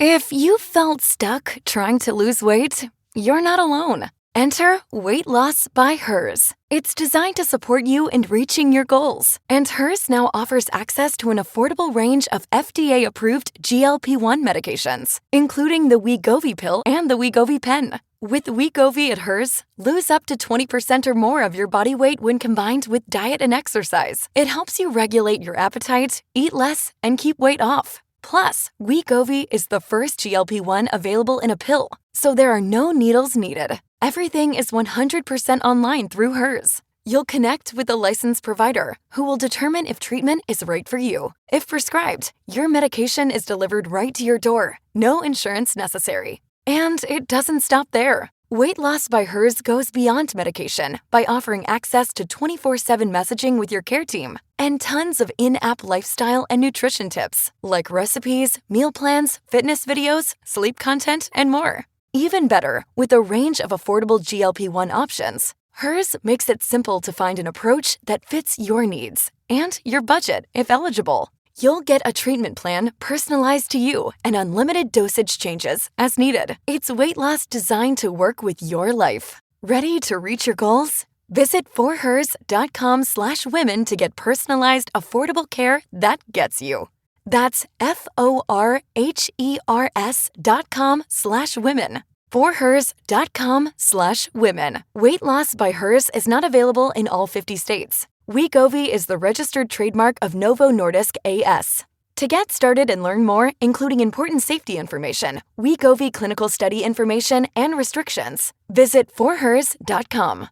If you felt stuck trying to lose weight, you're not alone. Enter Weight Loss by Hers. It's designed to support you in reaching your goals. And Hers now offers access to an affordable range of FDA-approved GLP-1 medications, including the Wegovy pill and the Wegovy pen. With Wegovy at Hers, lose up to 20% or more of your body weight when combined with diet and exercise. It helps you regulate your appetite, eat less, and keep weight off. Plus, Wegovy is the first GLP-1 available in a pill, so there are no needles needed. Everything is 100% online through Hers. You'll connect with a licensed provider who will determine if treatment is right for you. If prescribed, your medication is delivered right to your door. No insurance necessary. And it doesn't stop there. Weight Loss by Hers goes beyond medication by offering access to 24/7 messaging with your care team and tons of in-app lifestyle and nutrition tips like recipes, meal plans, fitness videos, sleep content, and more. Even better, with a range of affordable GLP-1 options, Hers makes it simple to find an approach that fits your needs and your budget if eligible. You'll get a treatment plan personalized to you and unlimited dosage changes as needed. It's weight loss designed to work with your life. Ready to reach your goals? Visit forhers.com/women to get personalized, affordable care that gets you. That's forhers.com/women. forhers.com/women. Weight Loss by Hers is not available in all 50 states. Wegovy is the registered trademark of Novo Nordisk A/S. To get started and learn more, including important safety information, Wegovy clinical study information, and restrictions, visit forhers.com.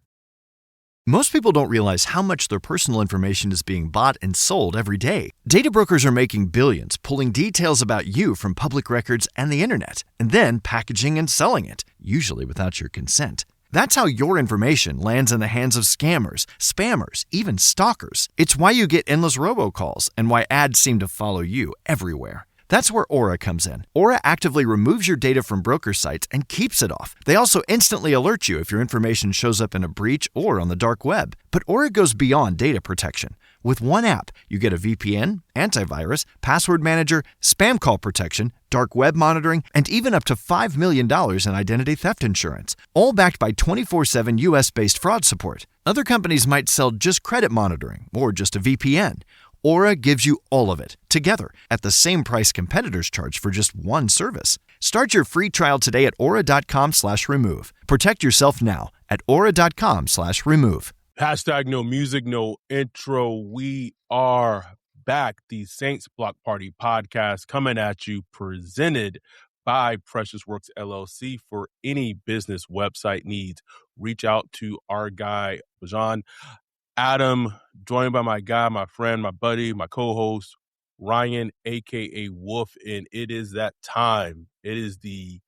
Most people don't realize how much their personal information is being bought and sold every day. Data brokers are making billions, pulling details about you from public records and the internet, and then packaging and selling it, usually without your consent. That's how your information lands in the hands of scammers, spammers, even stalkers. It's why you get endless robocalls and why ads seem to follow you everywhere. That's where Aura comes in. Aura actively removes your data from broker sites and keeps it off. They also instantly alert you if your information shows up in a breach or on the dark web. But Aura goes beyond data protection. With one app, you get a VPN, antivirus, password manager, spam call protection, dark web monitoring, and even up to $5 million in identity theft insurance, all backed by 24/7 US-based fraud support. Other companies might sell just credit monitoring or just a VPN. Aura gives you all of it, together, at the same price competitors charge for just one service. Start your free trial today at aura.com/remove. Protect yourself now at aura.com/remove. Hashtag no music, no intro. We are back. The Saints Block Party podcast coming at you, presented by Precious Works LLC. For any business website needs, reach out to our guy, Bajan. Adam, joined by my guy, my friend, my buddy, my co-host, Ryan, a.k.a. Wolf, and it is that time. It is the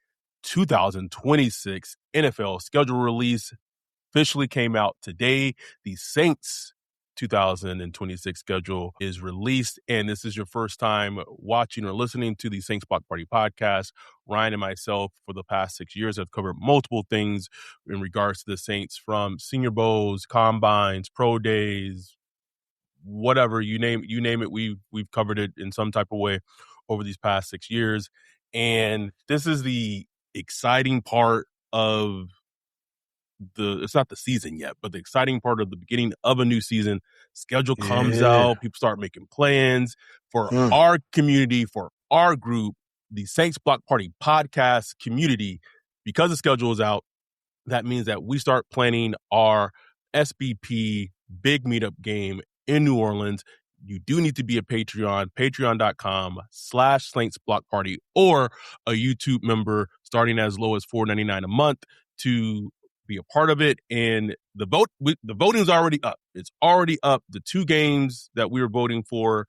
2026 NFL schedule release. Officially came out today. The Saints 2026 schedule is released, and this is your first time watching or listening to the Saints Block Party podcast. Ryan and myself, for the past 6 years, have covered multiple things in regards to the Saints, from Senior Bowls, combines, pro days, whatever you name it. We've covered it in some type of way over these past 6 years, and this is the exciting part of it's not the season yet, but the exciting part of the beginning of a new season. Schedule comes out, people start making plans for our community, for our group, the Saints Block Party podcast community. Because the schedule is out, that means that we start planning our SBP big meetup game in New Orleans. You do need to be a Patreon, patreon.com/Saints Block Party, or a YouTube member starting as low as $4.99 a month to be a part of it. And the voting's already up. It's already up. The two games that we were voting for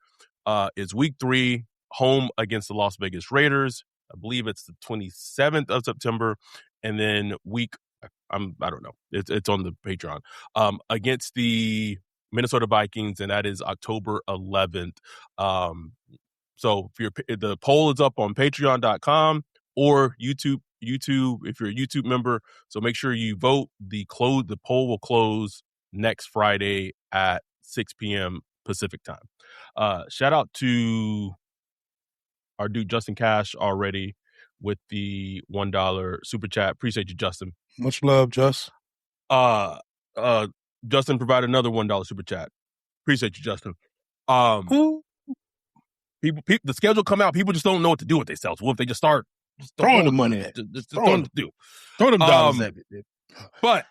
is week 3, home against the Las Vegas Raiders. I believe it's the 27th of September. And then I don't know. It's on the Patreon. Against the Minnesota Vikings, and that is October 11th. So the poll is up on patreon.com or YouTube if you're a YouTube member. So make sure you vote. The poll will close next Friday at 6 p.m. Pacific time. Shout out to our dude Justin Cash already. with the $1 super chat. Appreciate you, Justin. Much love, Just. Justin provided another $1 super chat. Appreciate you, Justin. People, the schedule come out. People just don't know what to do with themselves. Well, if they just start throwing the money at it. Just don't to do. Throw them dollars at it. But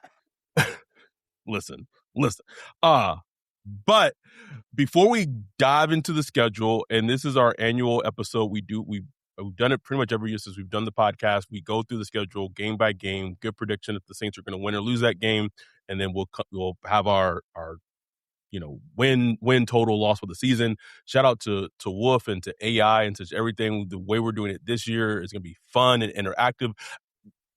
listen. But before we dive into the schedule, and this is our annual episode, we've done it pretty much every year since we've done the podcast. We go through the schedule game by game, good prediction if the Saints are going to win or lose that game, and then we'll have our win total loss for the season. Shout out to Wolf and to AI and to everything. The way we're doing it this year is going to be fun and interactive.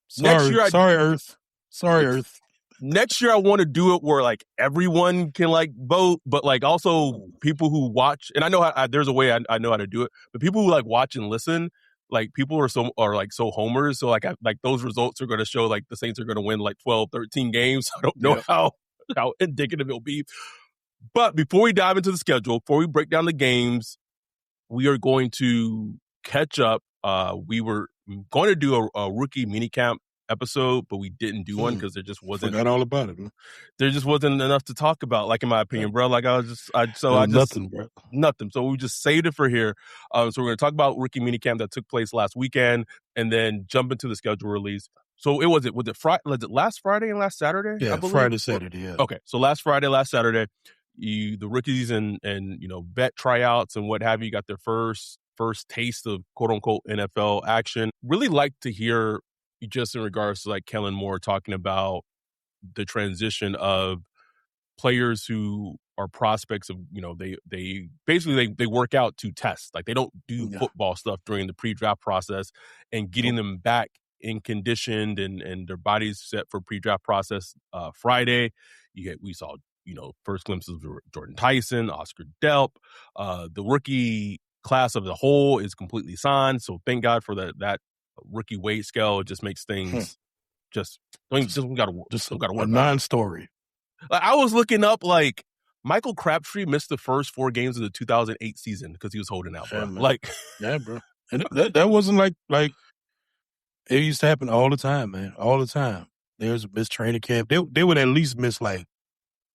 Sorry, Earth. Next year, I want to do it where like everyone can like vote, but like also people who watch. And I know there's a way I know how to do it, but people who like watch and listen, like people are so homers. So like those results are going to show like the Saints are going to win like 12, 13 games. I don't know how indicative it'll be. But before we dive into the schedule, before we break down the games, we are going to catch up. We were going to do a rookie minicamp episode, but we didn't do one because there just wasn't. Forgot all about it. Man. There just wasn't enough to talk about, like in my opinion, bro. Like nothing, bro. Nothing. So we just saved it for here. So we're going to talk about rookie minicamp that took place last weekend, and then jump into the schedule release. So was it last Friday and last Saturday? Yeah, Friday, Saturday. Yeah. Okay, so last Friday, last Saturday, the rookies and vet tryouts and what have you got their first taste of quote unquote NFL action. Really like to hear just in regards to like Kellen Moore talking about the transition of players who are prospects of, they basically they work out to test. Like they don't do football stuff during the pre-draft process, and getting them back in conditioned and their bodies set for pre-draft process Friday. We saw, first glimpses of Jordan Tyson, Oscar Delp. The rookie class of the whole is completely signed. So thank God for that rookie weight scale. It just makes things we gotta worry a non-story. Like, I was looking up like Michael Crabtree missed the first 4 games of the 2008 season because he was holding out, bro. Bro. And that wasn't like it used to happen all the time, man. All the time. There's a missed training camp. They would at least miss like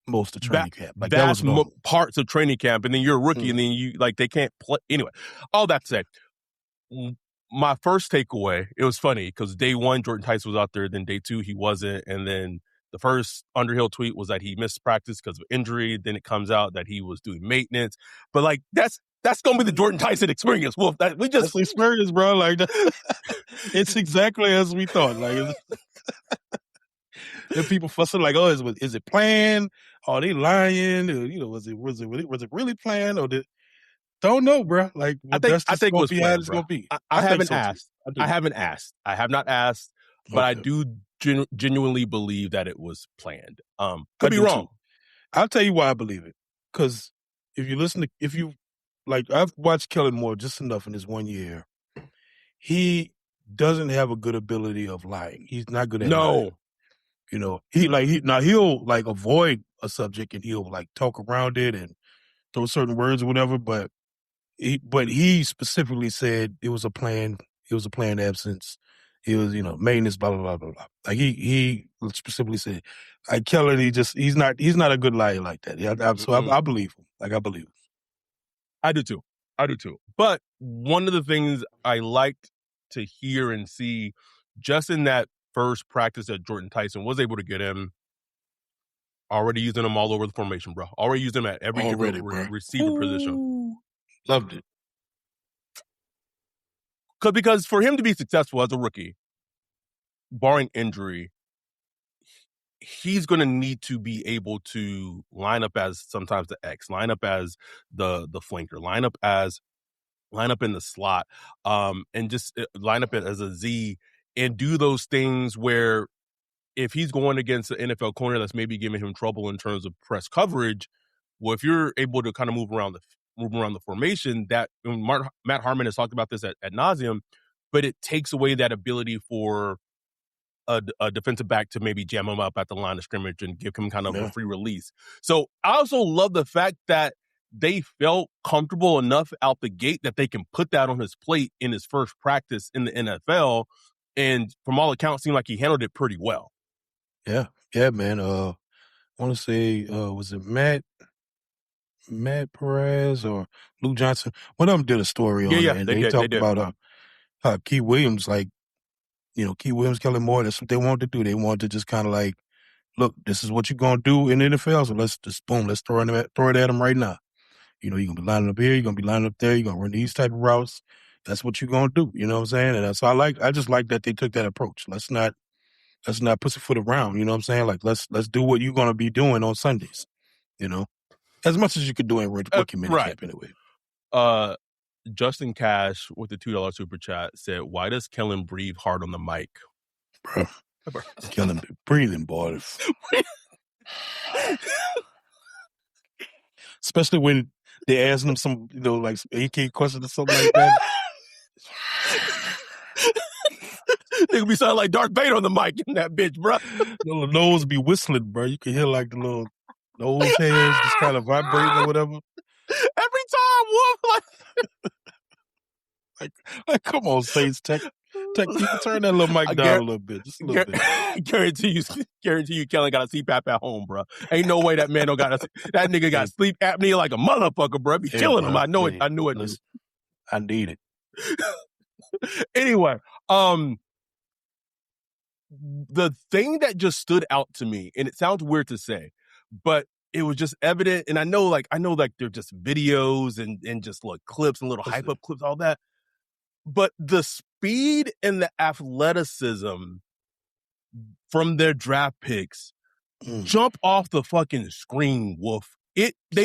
most of training camp. Like that was parts of training camp, and then you're a rookie, and then you they can't play. Anyway, all that to say, my first takeaway, it was funny because day 1 Jordan Tyson was out there, then day 2 he wasn't, and then the first Underhill tweet was that he missed practice because of injury. Then it comes out that he was doing maintenance, but like that's gonna be the Jordan Tyson experience. Wolf, that's the experience, bro. Like it's exactly as we thought. Like. And people fussing like, "Oh, is it planned? Are they lying? Or, was it really planned? Or don't know, bro. Like, I think it's gonna be. I haven't asked. I haven't asked. I have not asked, but I do genuinely believe that it was planned. Could be wrong. I'll tell you why I believe it. Because I've watched Kellen Moore just enough in his 1 year. He doesn't have a good ability of lying. He's not good at lying. He'll like avoid a subject and he'll like talk around it and throw certain words or whatever. But he specifically said it was a planned absence. It was, maintenance, blah, blah, blah, blah, blah. Like he specifically said, like Kellen, he's not a good liar like that. I believe him. Like I believe him. I do too. But one of the things I liked to hear and see just in that first practice that Jordan Tyson was able to get him, already using him all over the formation, bro. Already used him at every receiver position. Loved it. Because for him to be successful as a rookie, barring injury, he's going to need to be able to line up as sometimes the X, line up as the flanker, line up in the slot, and just line up as a Z and do those things where if he's going against an NFL corner that's maybe giving him trouble in terms of press coverage, well, if you're able to kind of move around the formation, that Matt Harmon has talked about this at nauseum, but it takes away that ability for a defensive back to maybe jam him up at the line of scrimmage and give him kind of a free release. So I also love the fact that they felt comfortable enough out the gate that they can put that on his plate in his first practice in the NFL. And from all accounts, seemed like he handled it pretty well. Yeah, man. I want to say, was it Matt Perez or Lou Johnson? One of them did a story on it, and they talked about how Key Williams, like, Key Williams, Kellen Moore, that's what they wanted to do. They wanted to just kind of like, look, this is what you're going to do in the NFL, so let's just, boom, let's throw it at him right now. You're going to be lining up here, you're going to be lining up there, you're going to run these type of routes. That's what you're going to do, you know what I'm saying? And that's I just like that they took that approach. Let's not pussyfoot around, you know what I'm saying? Like, let's do what you're going to be doing on Sundays, as much as you could do in rookie minicamp anyway. Justin Cash with the $2 super chat said, "Why does Kellen breathe hard on the mic?" Bro, Kellen breathing, boy. Especially when they asking him some, like AK questions or something like that. They could be sounding like Darth Vader on the mic in that bitch, bro. The little nose be whistling, bro. You can hear like the little nose hairs just kind of vibrating or whatever. Every time, Wolf, like come on, Saints Tech people, turn that little mic down a little bit, just a little bit. Guarantee you, Kellen got a CPAP at home, bro. Ain't no way that man don't got that nigga got sleep apnea like a motherfucker, bro. Be killing him. I know it. I knew it. Listen, I need it. Anyway, the thing that just stood out to me, and it sounds weird to say, but it was just evident. And I know they're just videos and just like clips and little hype up clips, all that. But the speed and the athleticism from their draft picks jump off the fucking screen, Wolf.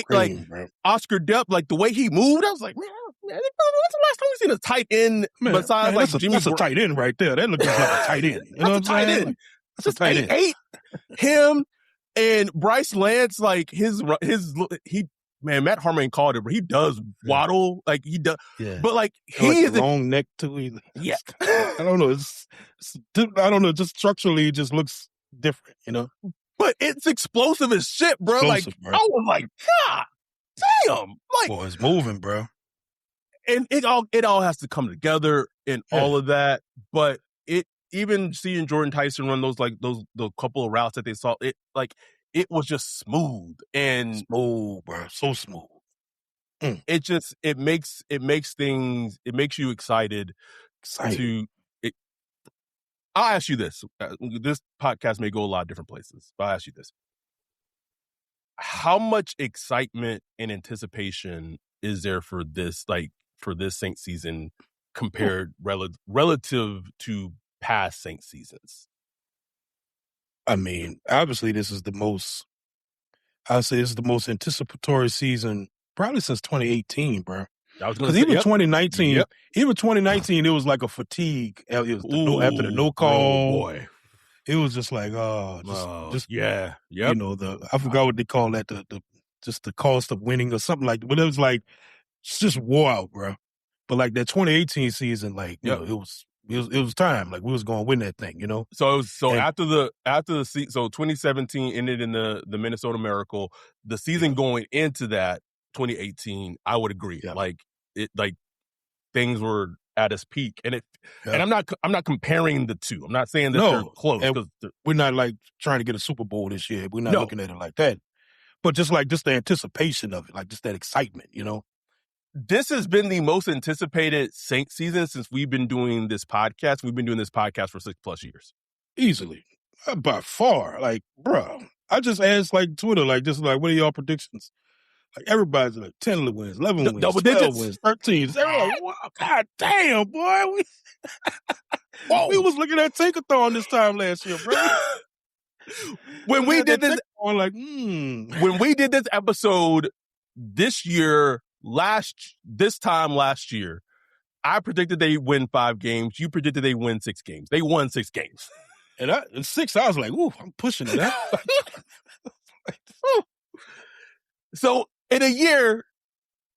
Bro. Oscar Depp, like the way he moved, I was like, man, when's the last time we seen a tight end besides like Jimmy? That's a tight end right there. That looks like a tight end. You know what I'm saying? Like, that's a tight end. Him and Bryce Lance, like Matt Harmon called it, but he does waddle, like he does. Yeah. But like he is a long neck too. Yeah, I don't know. I don't know. Just structurally, it just looks different, But it's explosive as shit, bro. Bro. I was like, God damn! Like, boy, it's moving, bro. And it all has to come together and all of that. But even seeing Jordan Tyson run the couple of routes that they saw, it was just smooth and smooth, bro. So smooth. It makes you excited. I'll ask you this. This podcast may go a lot of different places, but I'll ask you this. How much excitement and anticipation is there for this Saints season compared relative to past Saints seasons? I mean, obviously this is the most anticipatory season probably since 2018, bro. Because even 2019, it was like a fatigue. It was after the no call. Oh boy. It was just like, I forgot what they call that, the cost of winning or something like that. But it was like, it's just wore out, bro. But like that 2018 season, like, it was time. Like we was going to win that thing, So after the season, so 2017 ended in the Minnesota Miracle. The season going into that 2018, I would agree. Yeah. Like things were at its peak, and I'm not comparing the two. I'm not saying that they're close because we're not like trying to get a Super Bowl this year. We're not looking at it like that. But just the anticipation of it, like just that excitement, This has been the most anticipated Saints season since we've been doing this podcast. We've been doing this podcast for 6+ years. Easily. By far. Like, bro, I just asked like Twitter, like just like, what are y'all predictions? Like everybody's like 10 wins, 11 wins, double 12 digits. wins, 13. They're like, wow, God damn, boy. We was looking at Tankathon this time last year, bro. When we did this, when we did this episode this year, this time last year, I predicted they win 5 games. You predicted they win 6 games. They won 6 games. And in 6, I was like, ooh, I'm pushing it out. So in a year,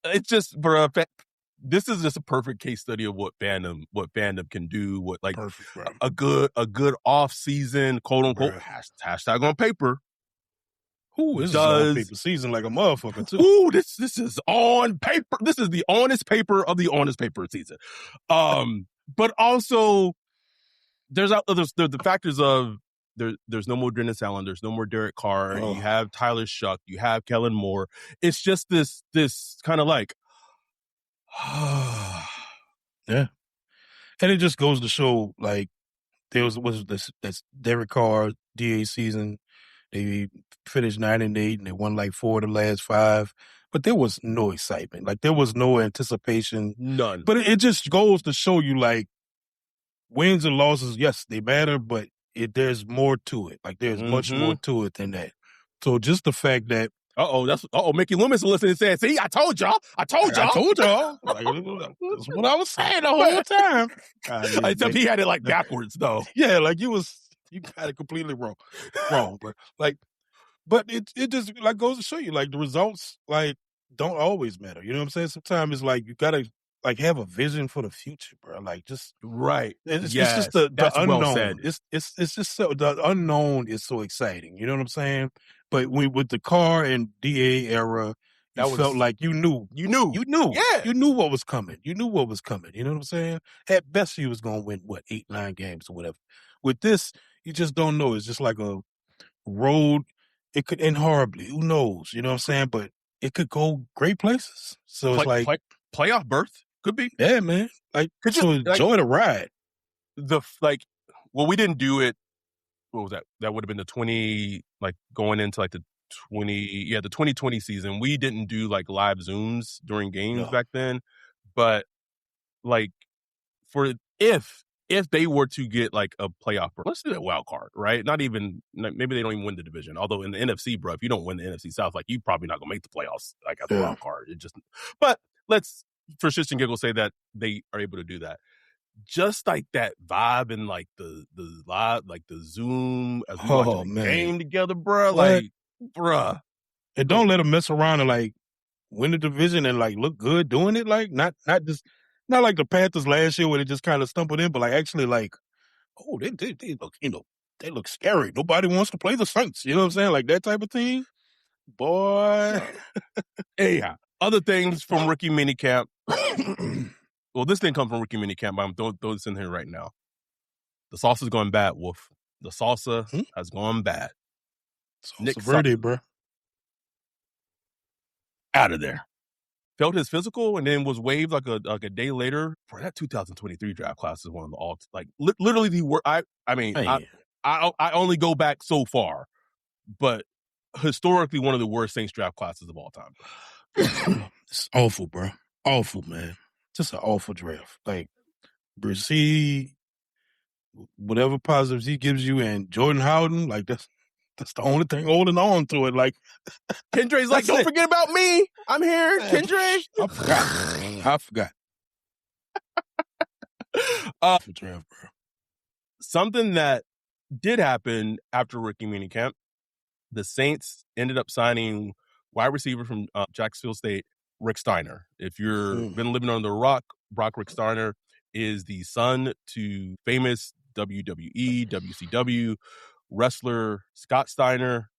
it's just this is just a perfect case study of what fandom can do. A good off season, quote unquote, hashtag on paper. This is on paper season like a motherfucker too. This is on paper. This is the honest paper of the honest paper season. But also there's the factors of there's no more Dennis Allen, there's no more Derek Carr, you have Tyler Shuck, you have Kellen Moore. It's just this kind of like yeah. And it just goes to show, like, there was this Derek Carr DA season. They finished 9-8 and they won like 4 of the last 5. But there was no excitement. Like, there was no anticipation. None. But it just goes to show you, like, wins and losses, yes, they matter, but there's more to it. Like, there's much more to it than that. So just the fact that Mickey Loomis listening and saying, see, I told y'all. Like, that's what I was saying the whole time. Except he had it like backwards though. Yeah, like you got it completely wrong, bro. Like, but it just like goes to show you, like, the results like don't always matter. You know what I'm saying? Sometimes it's like you gotta like have a vision for the future, bro. Like, just right. It's just the unknown. Well said. It's just so the unknown is so exciting. You know what I'm saying? But with the Carr and DA era, felt like you knew. Yeah. You knew what was coming. You know what I'm saying? At best, you was gonna win 8-9 games or whatever. With this, you just don't know. It's just like a road. It could end horribly. Who knows? You know what I'm saying? But it could go great places. So it's like playoff berth could be. Yeah, man. Like, enjoy the ride. We didn't do it. What was that? That would have been the 20, like going into like the 2020 season. We didn't do like live Zooms during games back then. But like if they were to get like a playoff, let's do that wild card, right? Maybe they don't even win the division. Although in the NFC, bro, if you don't win the NFC South, like, you probably not gonna make the playoffs like as a wild card. But let's, for shits and giggles, say that they are able to do that. Just like that vibe and like the live, like the Zoom as we watch the game together, bro. Like, bruh. And don't let them mess around and like win the division and like look good doing it. Like, not like the Panthers last year where they just kind of stumbled in, but like actually like, they look, they look scary. Nobody wants to play the Saints. You know what I'm saying? Like that type of thing. Boy. Anyhow, other things from rookie minicamp. Well, this didn't come from rookie minicamp, but I'm throwing this in here right now. The salsa's going bad, Wolf. The salsa has gone bad. Nick Verde, bro. Out of there. Felt his physical and then was waived like a day later. Bro, that 2023 draft class is one of the all, like, literally the worst. I only go back so far, but historically one of the worst Saints draft classes of all time. It's awful, bro. Awful, man. Just an awful draft. Like, Brissy, whatever positives he gives you, and Jordan Howden, like, that's the only thing holding on to it. Like, Kendre's like, don't forget about me. I'm here, Kendre. I forgot. Draft, bro. Something that did happen after rookie minicamp, the Saints ended up signing wide receiver from Jacksonville State, Rick Steiner. If you've been living on the rock, Rick Steiner is the son to famous WWE, WCW wrestler Scott Steiner.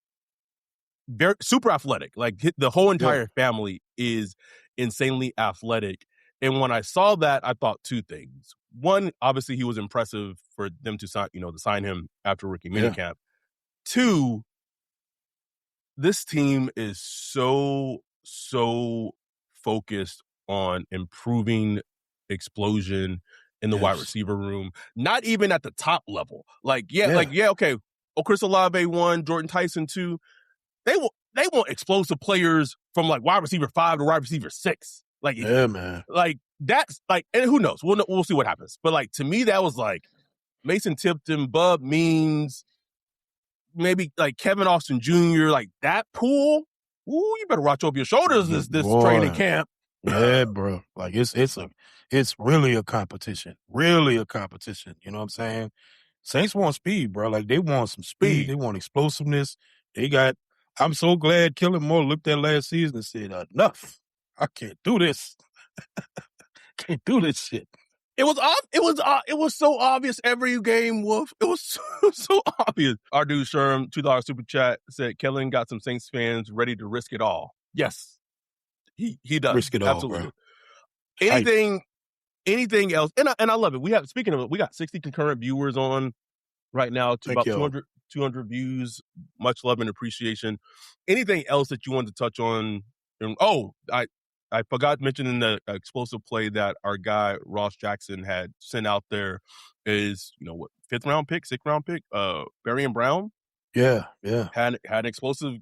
Very super athletic. Like, the whole entire family is insanely athletic. And when I saw that, I thought two things. One, obviously he was impressive for them to sign him after rookie minicamp. Two, this team is so focused on improving explosion in the wide receiver room, not even at the top level. Okay. Chris Olave 1, Jordan Tyson 2. They want explosive players from like wide receiver 5 to wide receiver 6. Like, man. Like, that's like, and who knows? We'll see what happens. But like, to me, that was like Mason Tipton, Bub Means, maybe like Kevin Austin Jr., like that pool. Ooh, you better watch over your shoulders this training camp. Yeah, bro. Like, it's really a competition. Really a competition. You know what I'm saying? Saints want speed, bro. Like, they want some speed. They want explosiveness. I'm so glad Kellen Moore looked at last season and said, enough. I can't do this. Can't do this shit. It was so obvious every game, Wolf. It was so obvious. Our dude Sherm, $2 super chat, said Kellen got some Saints fans ready to risk it all. Yes, he does. Risk it all, Absolutely. Bro. Anything else? And I love it. Speaking of it, we got 60 concurrent viewers on right now to about 200 views. Much love and appreciation. Anything else that you wanted to touch on? I forgot to mention in the explosive play that our guy Ross Jackson had sent out there is, 6th round pick, Barian Brown. Yeah. Had an explosive.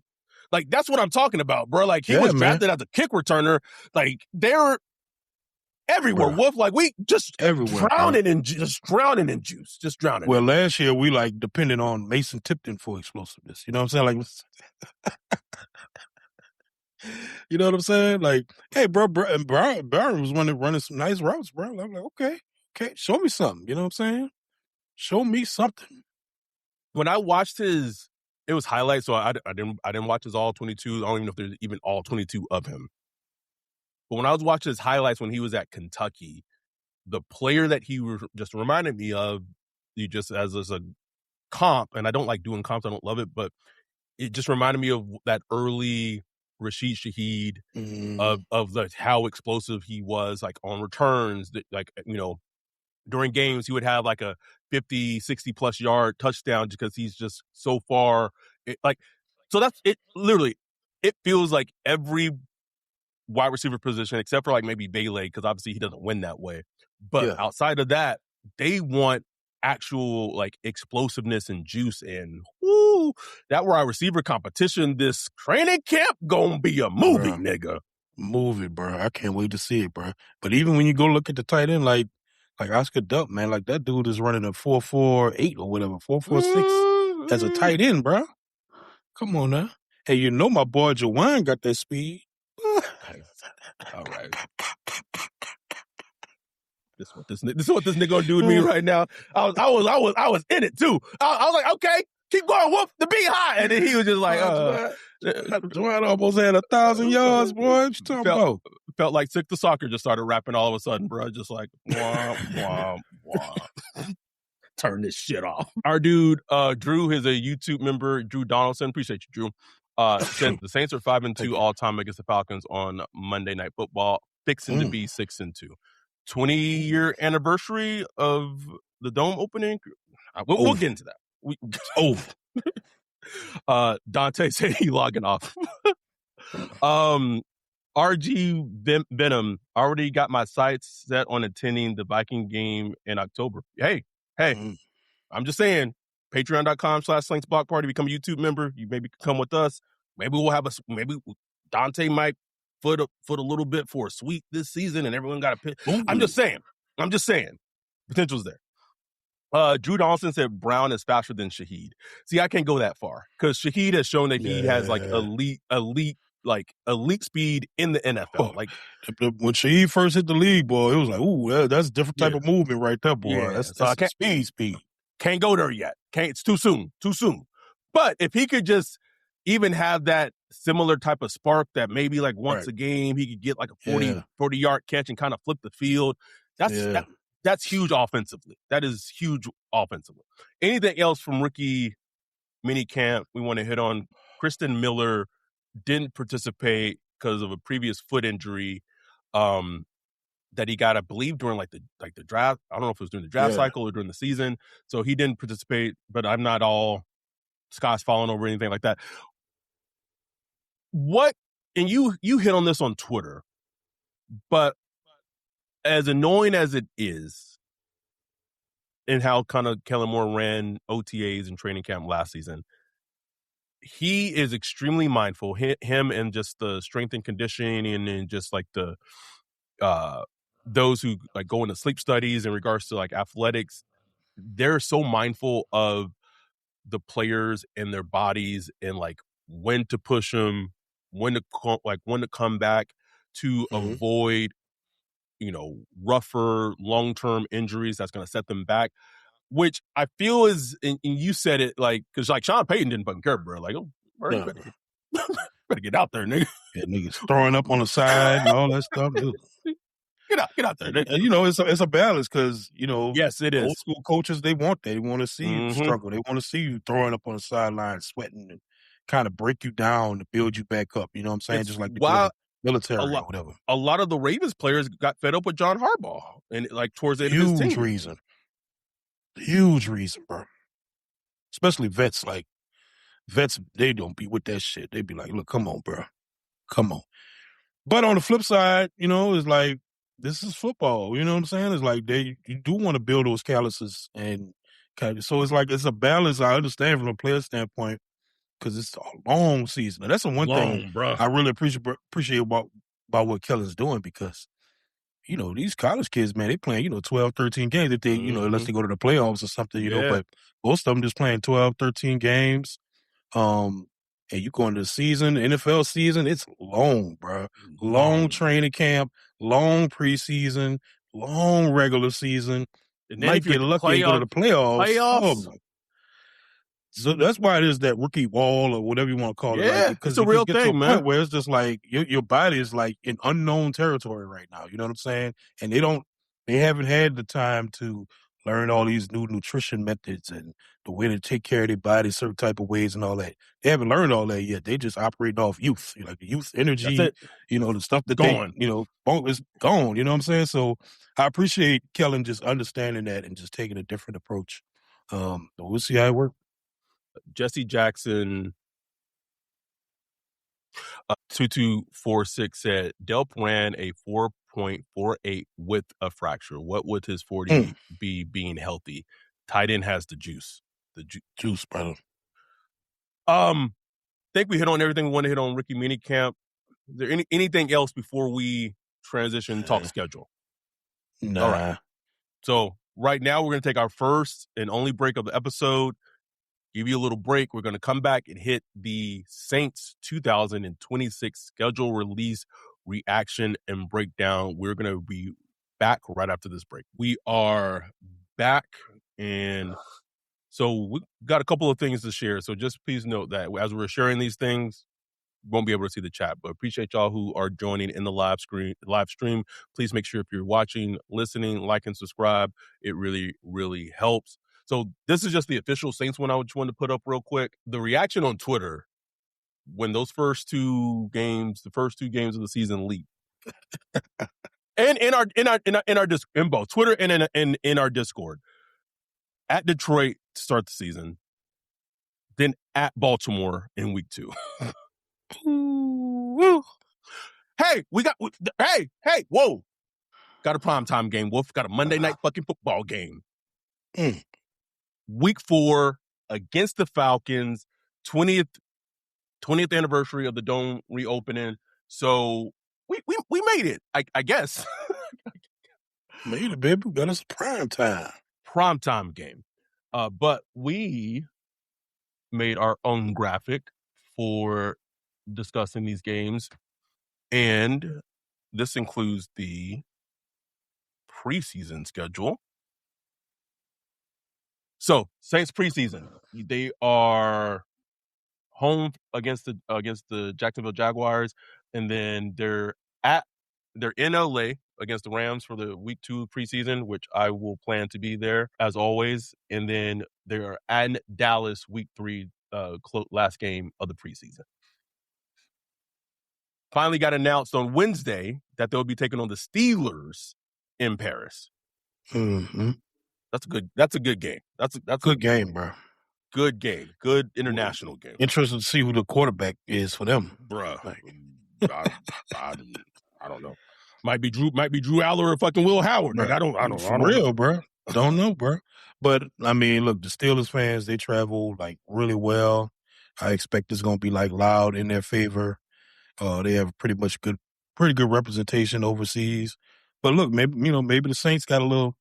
Like, that's what I'm talking about, bro. Like, he was man. drafted as a kick returner. Like, they're everywhere, Bruh. Wolf. Like, we just everywhere, drowning in juice. Just drowning. Well, last year we depended on Mason Tipton for explosiveness. You know what I'm saying? You know what I'm saying? Like, hey, bro, and Barron was running some nice routes, bro. I'm like, okay, show me something. You know what I'm saying? Show me something. When I watched it was highlights, so I didn't watch his all 22. I don't even know if there's even all 22 of him. But when I was watching his highlights when he was at Kentucky, the player that he just reminded me of, you just as a comp, and I don't like doing comps, I don't love it, but it just reminded me of that early Rashid Shaheed of how explosive he was, like on returns, during games he would have like a 50, 60 plus yard touchdown because he's just so far. So that's it. Literally, it feels like every wide receiver position, except for like maybe Bailey, because obviously he doesn't win that way. But outside of that, they want actual like explosiveness and juice, and that wide receiver competition this training camp gonna be a movie, nigga. Movie, bro. I can't wait to see it, bro. But even when you go look at the tight end, like Oscar Duck, man, like that dude is running a 4.48 or whatever, 4.46 as a tight end, bro. Come on now. Hey, you know my boy Jawan got that speed. All right. This is what this nigga gonna do to me right now. I was in it too. I was like, okay, keep going, whoop the beat high, and then he was just like, Jawan almost had 1,000 yards, boy. What you talking about? Felt like Sick to Soccer just started rapping all of a sudden, bro. Just like, wah, wah, wah. Turn this shit off. Our dude, Drew, is a YouTube member. Drew Donaldson, appreciate you, Drew. Said the Saints are 5-2 all time against the Falcons on Monday Night Football, fixing to be 6-2. 20-year anniversary of the dome opening. We'll get into that. Dante said he logging off. RG Venom already got my sights set on attending the Viking game in October. Hey, I'm just saying, patreon.com/Saints Block Party, become a YouTube member. You maybe come with us. Maybe we'll have maybe Dante might foot a little bit for a sweep this season, and everyone got a pick. I'm just saying. Potential's there. Drew Donaldson said Brown is faster than Shaheed. See, I can't go that far because Shaheed has shown that he has like elite speed in the NFL. Like when Shaheed first hit the league, boy, it was like, ooh, that's a different type of movement right there, boy. Yeah. That's so speed. Can't go there yet. It's too soon. But if he could just even have that similar type of spark that maybe like once a game he could get like a 40 yard catch and kind of flip the field. That's huge offensively. That is huge offensively. Anything else from rookie mini camp we want to hit on? Kristen Miller didn't participate because of a previous foot injury that he got, I believe, during like the draft. I don't know if it was during the draft cycle or during the season. So he didn't participate, but I'm not all sky's falling over anything like that. What, and you hit on this on Twitter, but as annoying as it is, and how kind of Kellen Moore ran OTAs and training camp last season, he is extremely mindful. Him and just the strength and conditioning, and just like the those who like go into sleep studies in regards to like athletics, they're so mindful of the players and their bodies and like when to push them, when to come back to avoid, rougher long-term injuries that's going to set them back, which I feel is, and you said it like, because like Sean Payton didn't fucking care, bro. Like, bro, better get out there, nigga. Yeah, niggas throwing up on the side and all that stuff. Dude. Get out there. And, it's a balance because, Yes, it old is. school coaches, they want that. They want to see you Mm-hmm. struggle. They want to see you throwing up on the sideline, sweating, and kind of break you down to build you back up. You know what I'm saying? It's Just like they do in why the military a or whatever. lot of the Ravens players got fed up with John Harbaugh and like towards the end of his Huge tenure. reason. Huge reason, bro. Especially vets. Like, vets, they don't be with that shit. They be like, look, come on, bro. Come on. But on the flip side, it's like, this is football. You know what I'm saying? It's like you do want to build those calluses so it's like it's a balance. I understand from a player standpoint because it's a long season. And that's the one thing Long, bro. I really appreciate about what Kellen's doing because, these college kids, man, they playing, 12, 13 games if they, unless they go to the playoffs or something, Yeah. but most of them just playing 12, 13 games. And you go into the season, NFL season, it's long, bro. Long training camp, long preseason, long regular season. And then Might if you're get at the lucky and go to the playoffs. Oh, playoffs, so that's why it is that rookie wall or whatever you want to call it, like yeah, because it's a you real just get to a thing, man. point where it's just like your body is like in unknown territory right now. You know what I'm saying? And they haven't had the time to learn all these new nutrition methods and the way to take care of their body certain type of ways and all that. They haven't learned all that yet. They just operating off youth, like the youth That's energy, it. the stuff that Gone. is gone. You know what I'm saying? So I appreciate Kellen just understanding that and just taking a different approach. We'll see how it works. Jesse Jackson 2246 said Delp ran a 4.48 with a fracture. What would his 40 be being healthy? Tight end has the juice. The juice, brother. Think we hit on everything we want to hit on rookie minicamp. Is there anything else before we transition and talk schedule? Nah. All right. So right now we're going to take our first and only break of the episode. Give you a little break. We're going to come back and hit the Saints 2026 schedule release reaction and breakdown. We're going to be back right after this break. We are back, and so we got a couple of things to share. So just please note that as we're sharing these things, you won't be able to see the chat, but appreciate y'all who are joining in the live stream. Please make sure if you're watching, listening, like, and subscribe. It really, really helps. So this is just the official Saints one I just wanted to put up real quick. The reaction on Twitter when those first two games of the season leaked, and in both Twitter and in our Discord, at Detroit to start the season, then at Baltimore in week 2. Hey, whoa. Got a primetime game, Wolf. Got a Monday night fucking football game. Week 4 against the Falcons, 20th anniversary of the Dome reopening. So we made it, I guess. Made it, baby. Got us a primetime game. But we made our own graphic for discussing these games. And this includes the preseason schedule. So Saints preseason, they are home against the Jacksonville Jaguars, and then they're in LA against the Rams for the week 2 preseason, which I will plan to be there as always. And then they're at Dallas week 3, last game of the preseason. Finally got announced on Wednesday that they'll be taking on the Steelers in Paris. Mm-hmm. That's a good game. That's a good game, bro. Good game. Good international game. Interested to see who the quarterback is for them, bruh. I don't know. Might be Drew Aller or fucking Will Howard. Like, I don't for real, bro. Don't know, bro. But I mean, look, the Steelers fans, they travel like really well. I expect it's gonna be like loud in their favor. They have pretty good representation overseas. But look, maybe the Saints got a little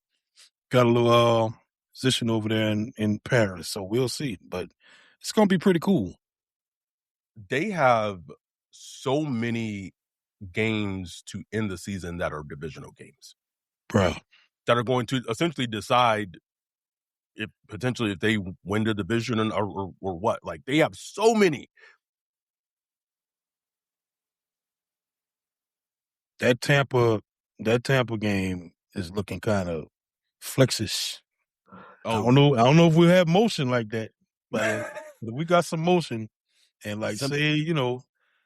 position over there in Paris. So we'll see. But it's gonna be pretty cool. They have so many games to end the season that are divisional games, bro, that are going to essentially decide if they win the division or what. Like, they have so many. That Tampa that Tampa game is looking kind of flexish. I Oh, don't know. I don't know if we have motion like that, but if we got some motion and like some, say,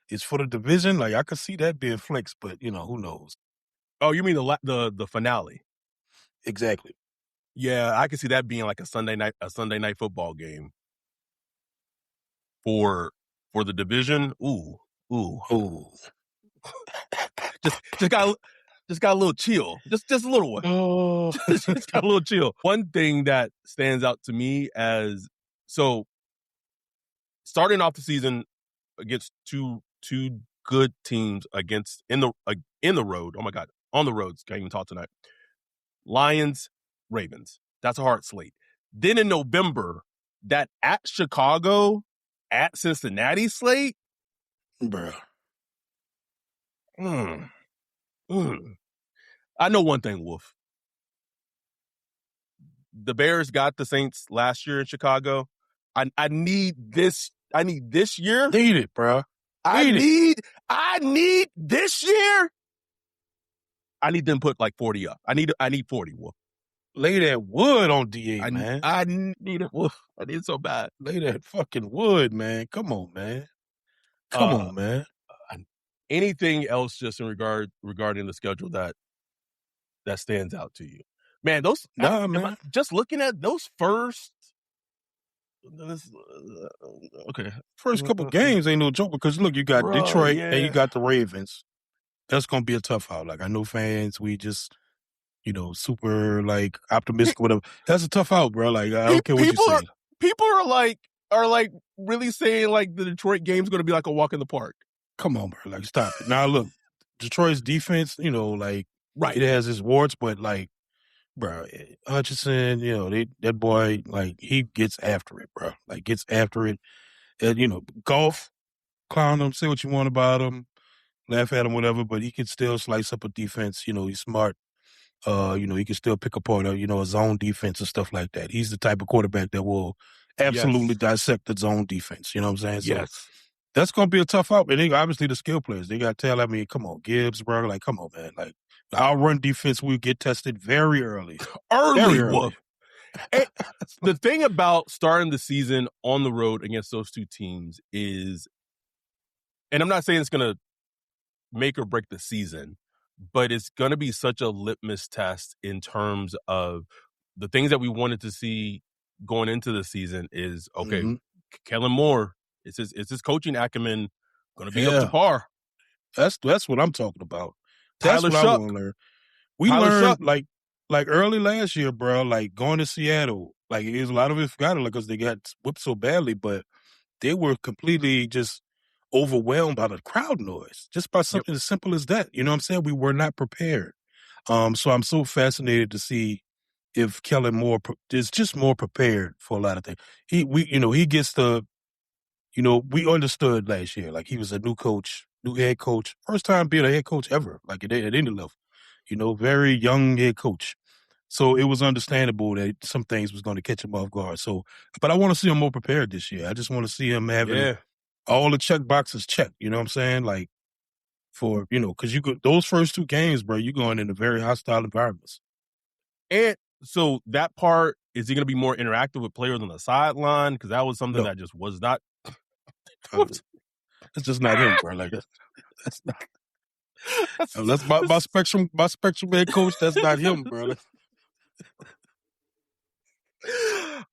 it's for the division, like I could see that being flexed, but who knows? oh, you mean the finale? Exactly. Yeah, I can see that being like a Sunday night football game for the division. Ooh, Oh. just got a little chill, just a little one. Oh. Just got a little chill. One thing that stands out to me as so starting off the season against two good teams against in the road. Oh my God, on the roads. Can't even talk tonight. Lions, Ravens. That's a hard slate. Then in November, that at Chicago, at Cincinnati slate. Bruh. I know one thing, Wolf. The Bears got the Saints last year in Chicago. I need this. I need this year. Need it, bro. I need this year. I need them put like 40 up. I need 40, Wolf. Lay that wood on DA, man. I need it, Wolf. I need it so bad. Lay that fucking wood, man. Come on, man. Come on, man. Anything else just in regarding the schedule that stands out to you? Man, those man. Just looking at those first okay. First couple games ain't no joke because look, you got Detroit and you got the Ravens. That's gonna be a tough out. Like I know fans, we just super like optimistic, whatever. That's a tough out, bro. Like I don't care what you say. People are like really saying like the Detroit game's gonna be like a walk in the park. Come on, bro. Like stop it. Now look, Detroit's defense, like right, it has its warts, but like, bro, Hutchinson, that boy, like he gets after it, bro. Like gets after it. And, golf, clown him, say what you want about him, laugh at him, whatever, but he can still slice up a defense. He's smart. He can still pick apart a zone defense and stuff like that. He's the type of quarterback that will absolutely dissect the zone defense. You know what I'm saying? Yes. So that's going to be a tough out. And they, obviously the skill players, they got to tell, come on, Gibbs, bro. Like, come on, man. Like, our run defense will get tested very early. Very early. The thing about starting the season on the road against those two teams is, and I'm not saying it's going to make or break the season, but it's going to be such a litmus test in terms of the things that we wanted to see going into the season is, okay, Kellen Moore, is his coaching acumen going to be up to par? That's what I'm talking about. Tyler That's what I want to learn. We learned like early last year, bro, like going to Seattle, like it was a lot of it forgot it because they got whipped so badly, but they were completely just overwhelmed by the crowd noise, just by something as simple as that. You know what I'm saying? We were not prepared. So I'm so fascinated to see if Kellen Moore is just more prepared for a lot of things. He gets we understood last year, like he was a new coach, new head coach, first time being a head coach ever, like at any level, very young head coach. So it was understandable that some things was going to catch him off guard. So, but I want to see him more prepared this year. I just want to see him having all the check boxes checked. You know what I'm saying? Like for, because those first two games, bro, you're going into very hostile environments. And so that part, is he going to be more interactive with players on the sideline? Because that was something that just was not. It's just not him, bro. Like that's not. That's my spectrum. My spectrum head coach. That's not him, bro.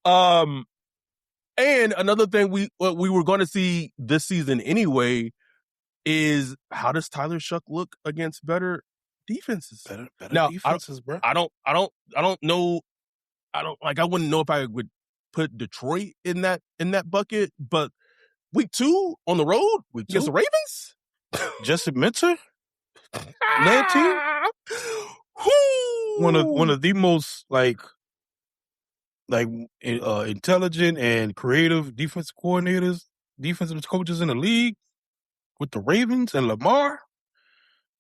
And another thing we were going to see this season anyway is how does Tyler Shuck look against better defenses? Better defenses, bro. I don't know. I wouldn't know if I would put Detroit in that bucket, but week 2 on the road against the Ravens, Jesse Minter led team, one of the most intelligent and creative defensive coordinators, defensive coaches in the league with the Ravens and Lamar.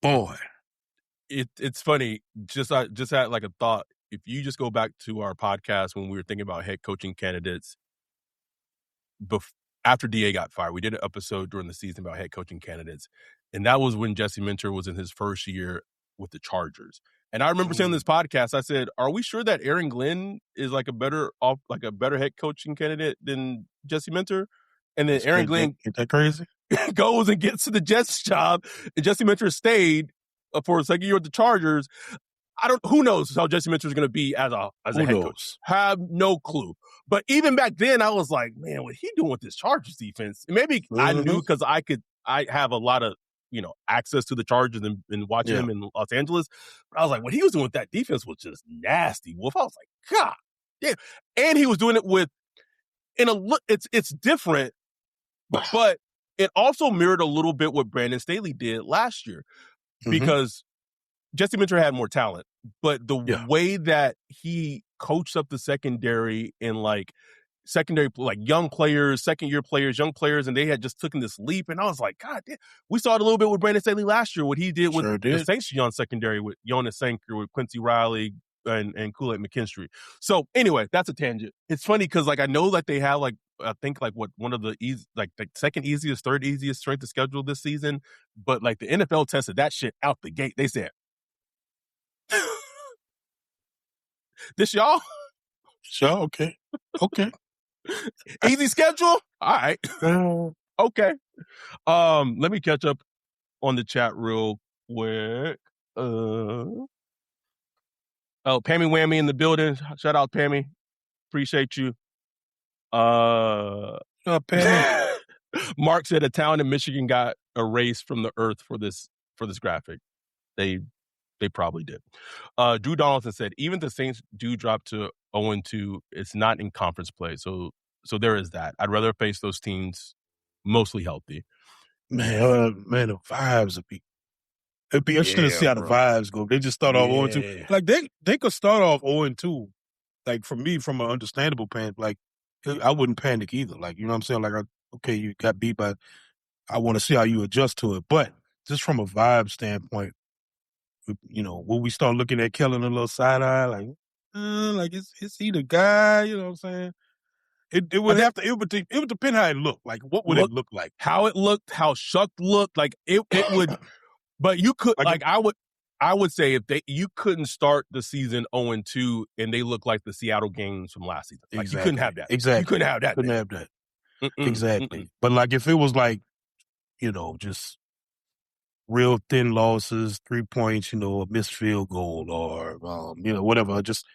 Boy, it's funny. I just had like a thought. If you just go back to our podcast when we were thinking about head coaching candidates, after DA got fired, we did an episode during the season about head coaching candidates, and that was when Jesse Minter was in his first year with the Chargers. And I remember saying on this podcast, I said, "Are we sure that Aaron Glenn is like a better head coaching candidate than Jesse Minter?" And then Aaron Glenn ain't that crazy? goes and gets to the Jets job, and Jesse Minter stayed for a second year with the Chargers. Who knows how Jesse Minter is going to be as a head coach? Have no clue. But even back then, I was like, man, what he doing with this Chargers defense? And maybe I knew because I have a lot of, access to the Chargers and watching them in Los Angeles. But I was like, what he was doing with that defense was just nasty, Wolf. I was like, God, yeah. And he was doing it it's different, but it also mirrored a little bit what Brandon Staley did last year because Jesse Minter had more talent, but the way that he coached up the secondary in young players, second-year players, young players, and they had just taken this leap. And I was like, God, we saw it a little bit with Brandon Staley last year, what he did with the Saints young secondary with Jonas Sanker, with Quincy Riley, and Kool-Aid McKinstry. So anyway, that's a tangent. It's funny because I know that they have I think one of the the second easiest, third easiest strength of schedule this season, but the NFL tested that shit out the gate. They said, "This y'all? Sure, okay. Easy schedule? All right. Okay. Let me catch up on the chat real quick. Pammy Whammy in the building. Shout out, Pammy. Appreciate you. Pammy. Mark said a town in Michigan got erased from the earth for this graphic. They probably did. Drew Donaldson said, even the Saints do drop to 0-2, it's not in conference play. So there is that. I'd rather face those teams mostly healthy. Man, the vibes would be. It'd be interesting to see how the vibes go. They just start off 0-2. They could start off 0-2. For me, from an understandable panic, I wouldn't panic either. You know what I'm saying? Okay, you got beat, but I want to see how you adjust to it. But just from a vibe standpoint, will we start looking at Kellen a little side eye, is he the guy? You know what I'm saying? It would depend how it looked. What would it look like? How it looked, how Shuck looked, it would. But you could I would say if you couldn't start the season 0-2 and they look like the Seattle games from last season. Exactly. You couldn't have that. Exactly. You couldn't have that. Couldn't have that. Exactly. But if it was just real thin losses, 3 points, a missed field goal or, whatever, just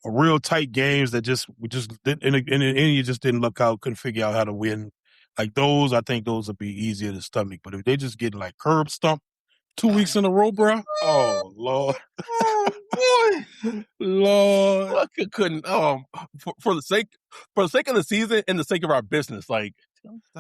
a real tight games that we just didn't, and you just didn't look out, couldn't figure out how to win. Those, I think those would be easier to stomach. But if they just get curb stomped 2 weeks in a row, bro, oh, Lord. Oh, boy. Lord. I couldn't, for the sake of the season and the sake of our business, I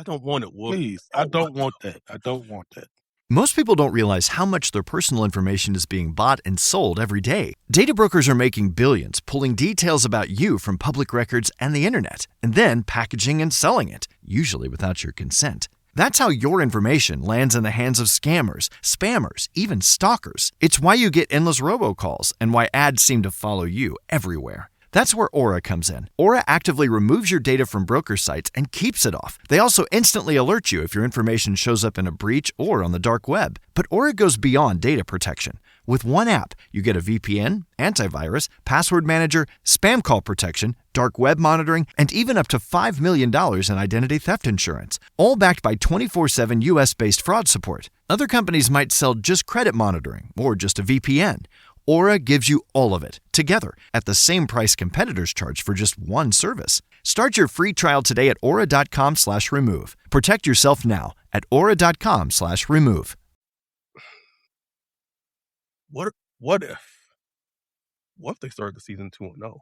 don't want it, Wolf. Please, I don't want that. I don't want that. Most people don't realize how much their personal information is being bought and sold every day. Data brokers are making billions pulling details about you from public records and the internet, and then packaging and selling it, usually without your consent. That's how your information lands in the hands of scammers, spammers, even stalkers. It's why you get endless robocalls and why ads seem to follow you everywhere. That's where Aura comes in. Aura actively removes your data from broker sites and keeps it off. They also instantly alert you if your information shows up in a breach or on the dark web. But Aura goes beyond data protection. With one app, you get a VPN, antivirus, password manager, spam call protection, dark web monitoring, and even up to $5 million in identity theft insurance. All backed by 24/7 US-based fraud support. Other companies might sell just credit monitoring or just a VPN. Aura gives you all of it, together, at the same price competitors charge for just one service. Start your free trial today at aura.com/remove. Protect yourself now at aura.com/remove. What if they started the season 2-0?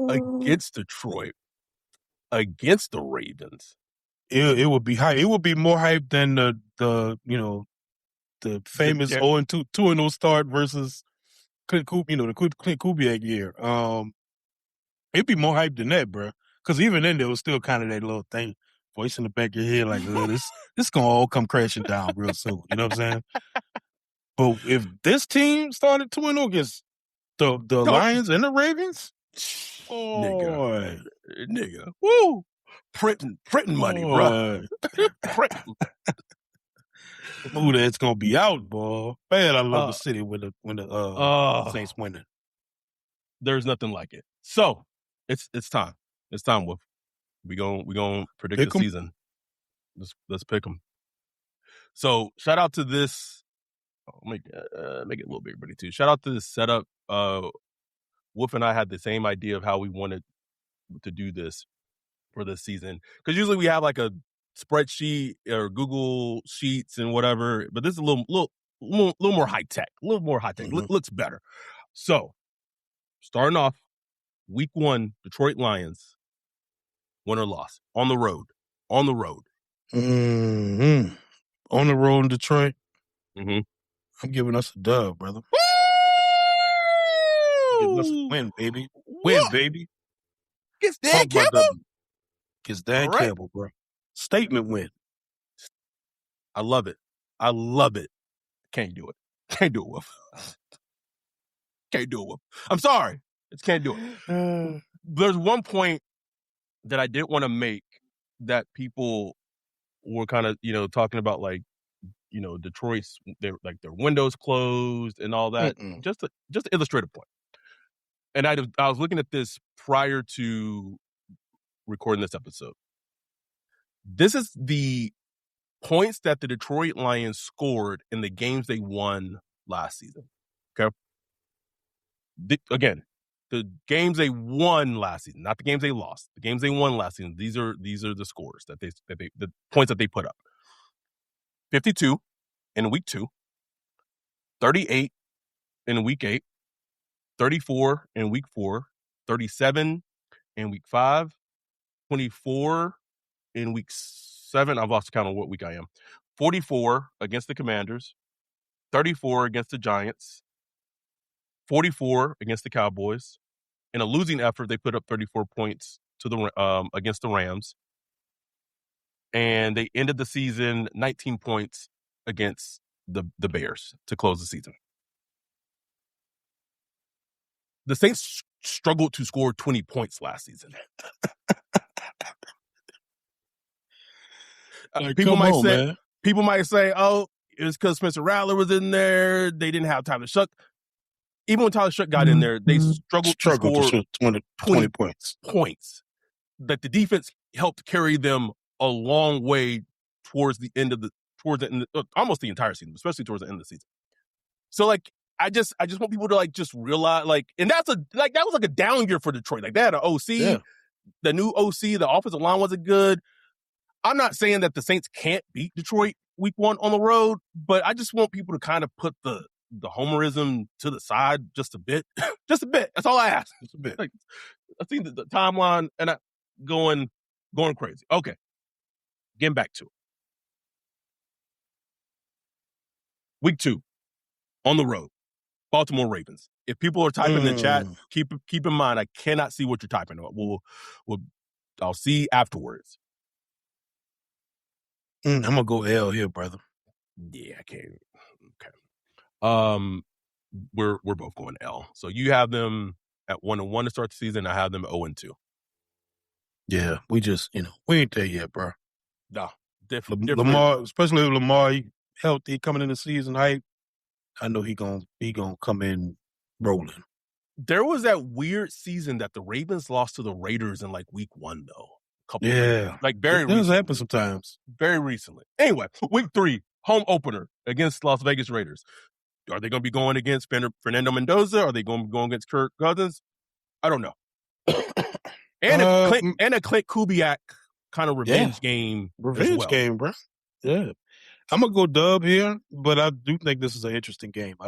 Against Detroit, against the Ravens. It would be hype. It would be more hype than the famous 2-0 start versus Clint Kubiak year. It'd be more hype than that, bro. Because even then, there was still kind of that little thing, voice in the back of your head, this gonna all come crashing down real soon. You know what I'm saying? But if this team started 2-0 against the Lions and the Ravens, nigga, woo, printing money, bro. Ooh, that's gonna be out, boy. Man, I love the city when the Saints winning. There's nothing like it. So it's time. It's time, Wolf. We gonna predict Pick the 'em? season. Let's pick them. So shout out to this. Make it a little bigger, buddy, too. Shout out to this setup. Wolf and I had the same idea of how we wanted to do this for this season, because usually we have like a spreadsheet or Google Sheets and whatever, but this is a little more high tech. Looks better. So starting off, week 1, Detroit Lions, win or loss on the road. Mm-hmm. On the road in Detroit. Mm-hmm. I'm giving us a dub, brother. Giving us a win, baby. Win, baby. Gets Dan Campbell? Gets Dan Campbell, bro. Statement win. I love it. Can't do it. Wolf. Can't do it, Wolf. I'm sorry. Can't do it. There's one point that I didn't want to make that people were kind of, talking about, like, Detroit's, their windows closed and all that. Just to illustrate a point. And I was looking at this prior to recording this episode. This is the points that the Detroit Lions scored in the games they won last season. Okay. Again, the games they won last season, not the games they lost. The games they won last season. These are the scores that the points that they put up. 52 in week 2, 38 in week 8, 34 in week 4, 37 in week 5, 24 in week 7. I've lost count of what week I am. 44 against the Commanders, 34 against the Giants, 44 against the Cowboys. In a losing effort, they put up 34 points to the against the Rams, and they ended the season 19 points against the Bears to close the season. The Saints struggled to score 20 points last season. People might say, "Oh, it's because Spencer Rattler was in there. They didn't have Tyler Shuck." Even when Tyler Shuck got in there, they struggled to score 20 points. That the defense helped carry them a long way towards the end, almost the entire season, especially towards the end of the season. So, like, I just want people to, like, just realize, like, and that was like a down year for Detroit. Like, they had an OC, the new OC, the offensive line wasn't good. I'm not saying that the Saints can't beat Detroit week 1 on the road, but I just want people to kind of put the homerism to the side just a bit. Just a bit. That's all I ask. Just a bit. Like, I've seen the timeline and I going crazy. Okay. Getting back to it. Week 2, on the road, Baltimore Ravens. If people are typing in the chat, keep in mind, I cannot see what you're typing. I'll see afterwards. I'm gonna go L here, brother. Yeah, I can't. Okay. We're both going L. So you have them at 1-1 to start the season. I have them at 0-2. Yeah, we just, we ain't there yet, bro. No, different. Lamar, especially if Lamar healthy coming in the season hype, I know he gonna come in rolling. There was that weird season that the Ravens lost to the Raiders in, like, week 1, though. Like, very recently. It does happen sometimes. Very recently. Anyway, week 3, home opener against Las Vegas Raiders. Are they going to be going against Fernando Mendoza? Are they going to be going against Kirk Cousins? I don't know. and a Clint Kubiak kind of revenge game. Revenge game, bro. Yeah. I'm going to go dub here, but I do think this is an interesting game. I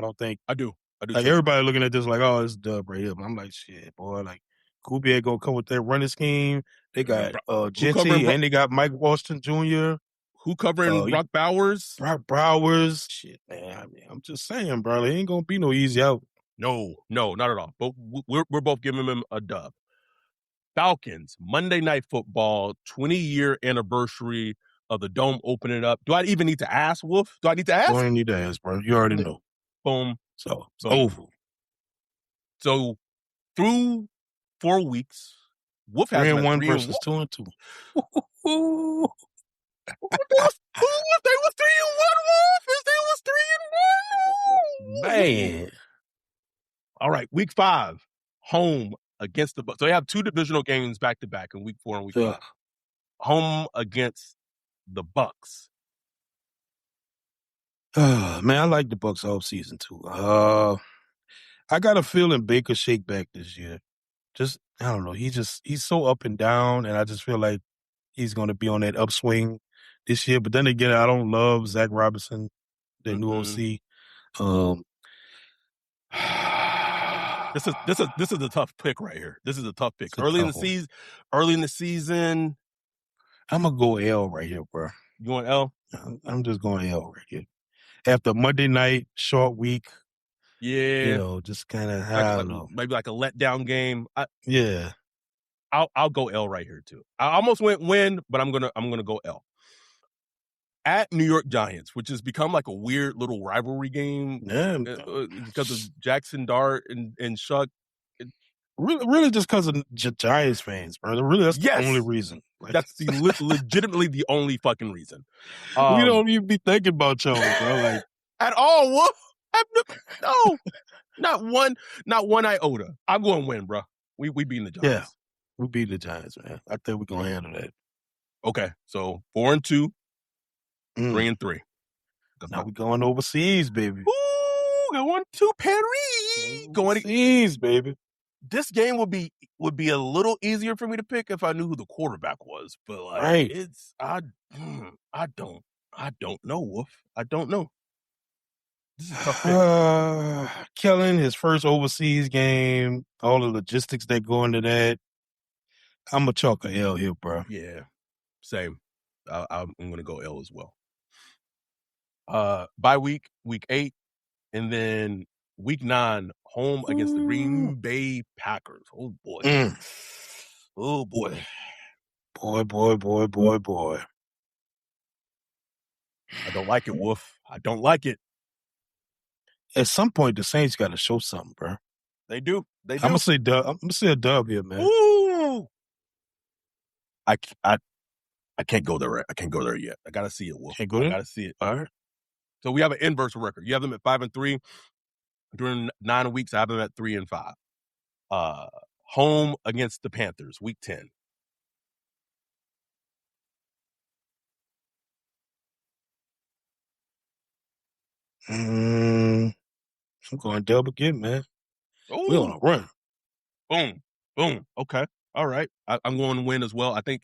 do. Like, everybody looking at this like, oh, it's dub right here. But I'm like, shit, boy. Like, Kubiak going to come with their running scheme. They got Jetty, and they got Mike Washington Jr. Who covering Brock Bowers? Brock Bowers. Shit, man. I'm just saying, bro. It ain't going to be no easy out. No, not at all. But we're both giving them a dub. Falcons, Monday Night Football, 20-year anniversary of the Dome opening up. Do I even need to ask, Wolf? Do I need to ask? You don't need to ask, bro. You already know. Boom. So, it's over. So, through 4 weeks, Wolf has 3-1 versus 2-2. They was 3-1, Wolf. They was 3-1. Man. All right, week 5, home against the Bucks. So they have 2 divisional games back to back in week 4 and week 5. Home against the Bucks. Man, I like the Bucks off season too. I got a feeling Baker shake back this year. Just I don't know. He's so up and down, and I just feel like he's going to be on that upswing this year. But then again, I don't love Zach Robinson, the new OC. This is a tough pick right here. This is a tough pick. Early in the season, I'm gonna go L right here, bro. You want L? I'm just going L right here. After Monday night, short week. Yeah. You know, just kind of, I don't know. Maybe like a letdown game. Yeah. I'll go L right here too. I almost went win, but I'm gonna go L. At New York Giants, which has become like a weird little rivalry game because of Jackson Dart and Shuck. Really just because of Giants fans, bro. Really, that's the only reason. Like, that's legitimately the only fucking reason. We don't even be thinking about y'all, bro. Like at all. What? No, not one iota. I'm going to win, bro. We beating the Giants. Yeah, we beat the Giants, man. I think we're gonna handle that. Okay, so 4-2, 3-3. Now we going overseas, baby. Ooh, going to Paris. Going overseas, baby. This game would be a little easier for me to pick if I knew who the quarterback was, but like it's I don't know, Wolf. I don't know. This is a tough pick. Kellen, his first overseas game, all the logistics that go into that. I'm gonna chalk a L here, bro. Yeah, same. I'm gonna go L as well. Bye week 8, and then week 9, home against the Green Bay Packers. Oh boy. Oh boy. Boy. I don't like it, Wolf. I don't like it. At some point, the Saints got to show something, bro. They do. I'm gonna say dub. I'm gonna say a dub here, man. Ooh. I can't go there. I can't go there yet. I gotta see it, Wolf. Can't go there? I gotta see it. All right. So we have an inverse record. You have them at 5-3. During 9 weeks, I have them at 3-5. Home against the Panthers, week 10. I'm going dub again, man. We're on a run. Boom. Okay. All right. I'm going to win as well. I think,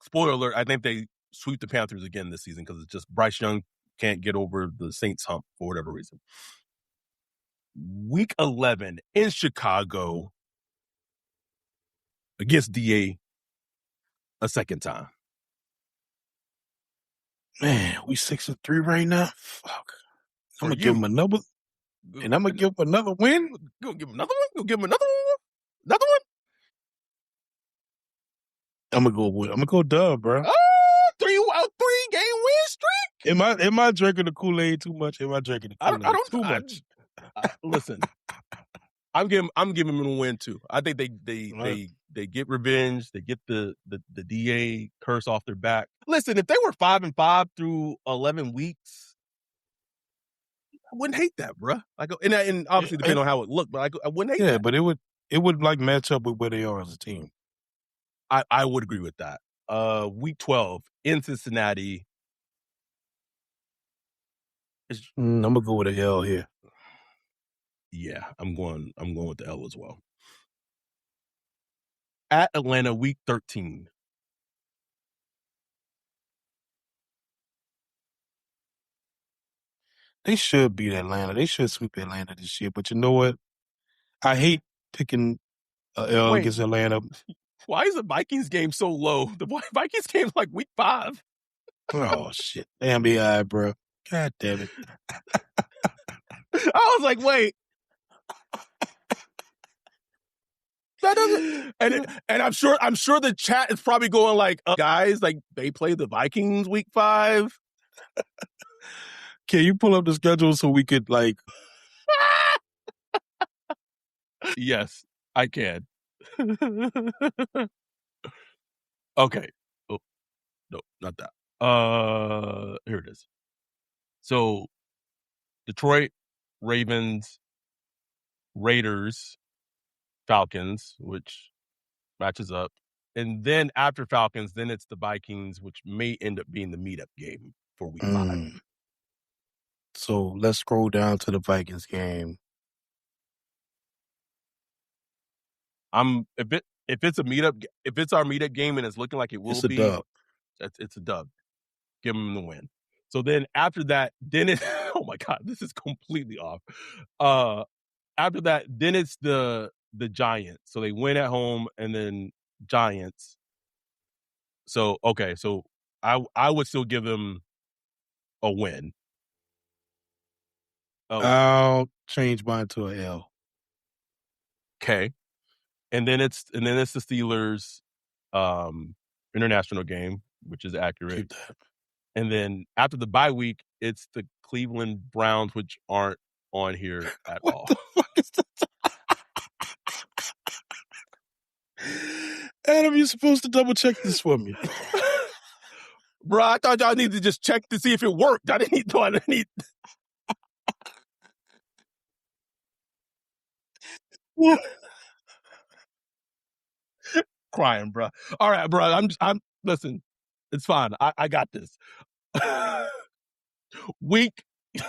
spoiler alert, I think they sweep the Panthers again this season because it's just Bryce Young can't get over the Saints hump for whatever reason. Week 11 in Chicago against DA a second time. Man, we 6-3 right now. Fuck. I'm gonna give him another, and I'm gonna give him another win. Go give him another one. Go give him another one. Another one. I'm gonna go dub, bro. Oh, 3-game win streak. Am I drinking the Kool-Aid too much? Am I drinking the Kool-Aid too much? Listen, I'm giving him a win too. I think they get revenge. They get the DA curse off their back. Listen, if they were 5-5 through 11 weeks, I wouldn't hate that, bro. Like, and obviously depending on how it looked, but I wouldn't hate that. Yeah, but it would like match up with where they are as a team. I would agree with that. Week 12 in Cincinnati. I'm gonna go with a L here. Yeah, I'm going with the L as well. At Atlanta, week 13. They should beat Atlanta. They should sweep Atlanta this year. But you know what? I hate picking L against Atlanta. Why is the Vikings game so low? The Vikings game like week 5. Oh shit! Damn me, bro. God damn it! I was like, wait. That doesn't, and I'm sure the chat is probably going like, guys, like they play the Vikings week 5. Can you pull up the schedule so we could like? Yes, I can. Okay. Oh, no, not that. Here it is. So Detroit, Ravens, Raiders, Falcons, which matches up. And then after Falcons, then it's the Vikings, which may end up being the meetup game for week 5. So let's scroll down to the Vikings game. If it's our meetup game and it's looking like it will It's a be, dub. it's a dub. Give them the win. So then after that, then it oh my god, this is completely off. After that, then it's the Giants. So they win at home and then Giants. So okay, so I would still give them a win. Oh, I'll change mine to an L. okay. And then it's the Steelers international game, which is accurate. Keep that. And then after the bye week, it's the Cleveland Browns, which aren't on here at all. What the fuck is that? Adam, you're supposed to double check this for me. Bro, I thought y'all needed to just check to see if it worked. I didn't need What? crying, bro. All right, bro. I'm listen. It's fine. I got this. Week 9.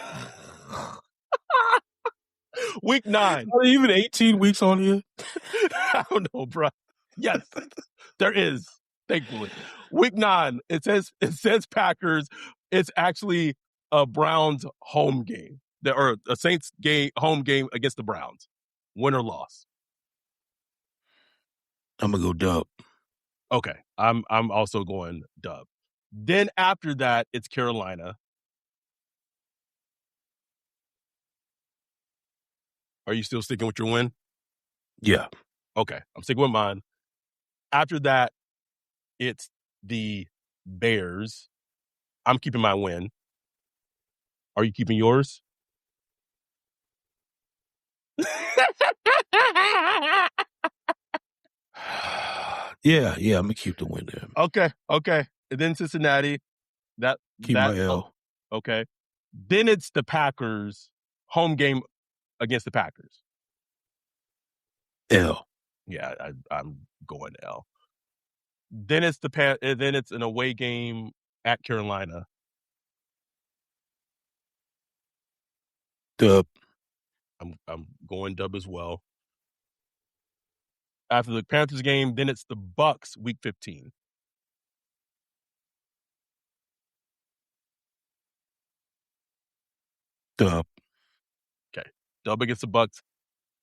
Are there even 18 weeks on here? I don't know, bro. Yes, there is. Thankfully, week 9. It says Packers. It's actually a Browns home game, or a Saints home game against the Browns. Win or loss. I'm gonna go dub. Okay, I'm also going dub. Then after that, it's Carolina. Are you still sticking with your win? Yeah. Okay, I'm sticking with mine. After that, it's the Bears. I'm keeping my win. Are you keeping yours? Yeah, I'm gonna keep the win there. Okay. And then Cincinnati. Keep my L. Okay. Then it's the Packers home game against the Packers. L. Yeah, I'm going L. Then it's then it's an away game at Carolina. Dub. I'm going dub as well. After the Panthers game, then it's the Bucks week 15. Dub. Okay. Dub against the Bucks.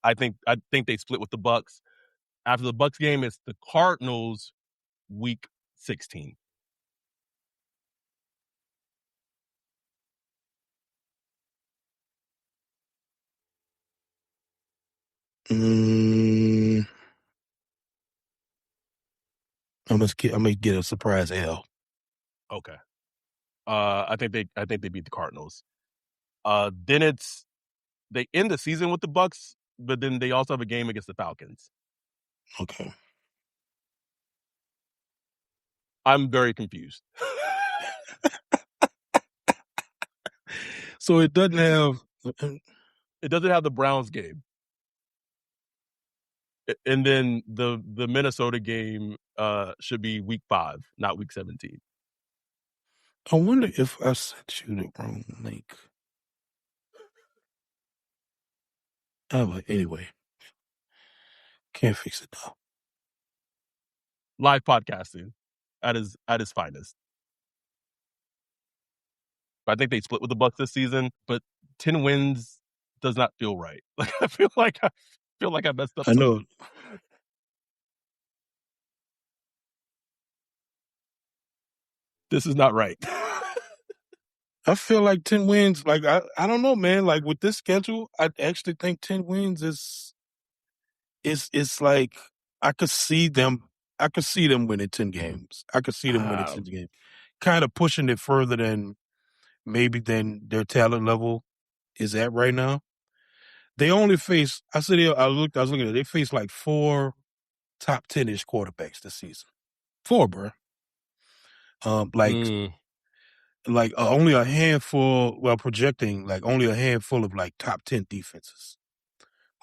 I think they split with the Bucks. After the Bucks game, it's the Cardinals week 16. I'm gonna get a surprise L. Okay. I think they beat the Cardinals. Then they end the season with the Bucks, but then they also have a game against the Falcons. Okay. I'm very confused. So it doesn't have the Browns game. And then the Minnesota game should be week 5, not week 17. I wonder if I sent you the wrong link. Anyway, can't fix it now. Live podcasting at his finest. I think they split with the Bucks this season, but 10 wins does not feel right. Like I feel like I messed up. I know. This is not right. I feel like 10 wins, like I don't know, man. Like with this schedule, I actually think 10 wins is like I could see them winning 10 games. I could see them winning 10 games. Kind of pushing it further than their talent level is at right now. They only face I was looking at it, they face like 4 top 10-ish quarterbacks this season. 4, bro. like only a handful. Well, projecting like only a handful of like top 10 defenses.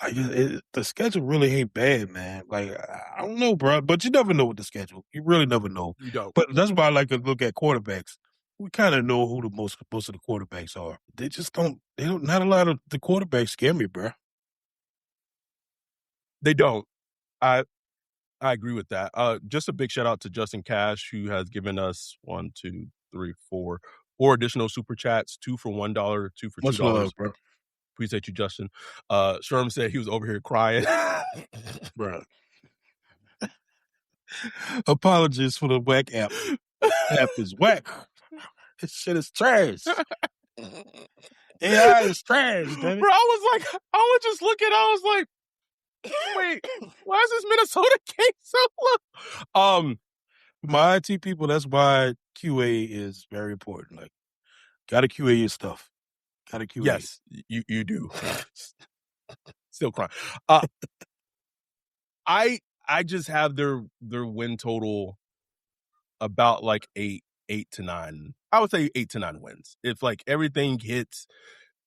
Like the schedule really ain't bad, man. Like I don't know, bro, but you never know with the schedule. You really never know. You don't. But that's why I like to look at quarterbacks. We kind of know who the most of the quarterbacks are. They just don't. They don't. Not a lot of the quarterbacks scare me, bro. They don't. I agree with that. Just a big shout out to Justin Cash, who has given us 1, 2, 3, 4 additional super chats, 2 for $1, 2 for Much $2. love, bro. Appreciate you, Justin. Sherm said he was over here crying. Bro. Apologies for the whack app. App is whack. This shit is trash. AI is trash, damn it. Bro, I was just looking, I was like, wait, why is this Minnesota game so low? My IT people, that's why QA is very important. Like, gotta QA your stuff. Gotta QA. Yes, you do. Still crying. I just have their win total about like 8 to 9. I would say 8 to 9 wins. If like everything hits,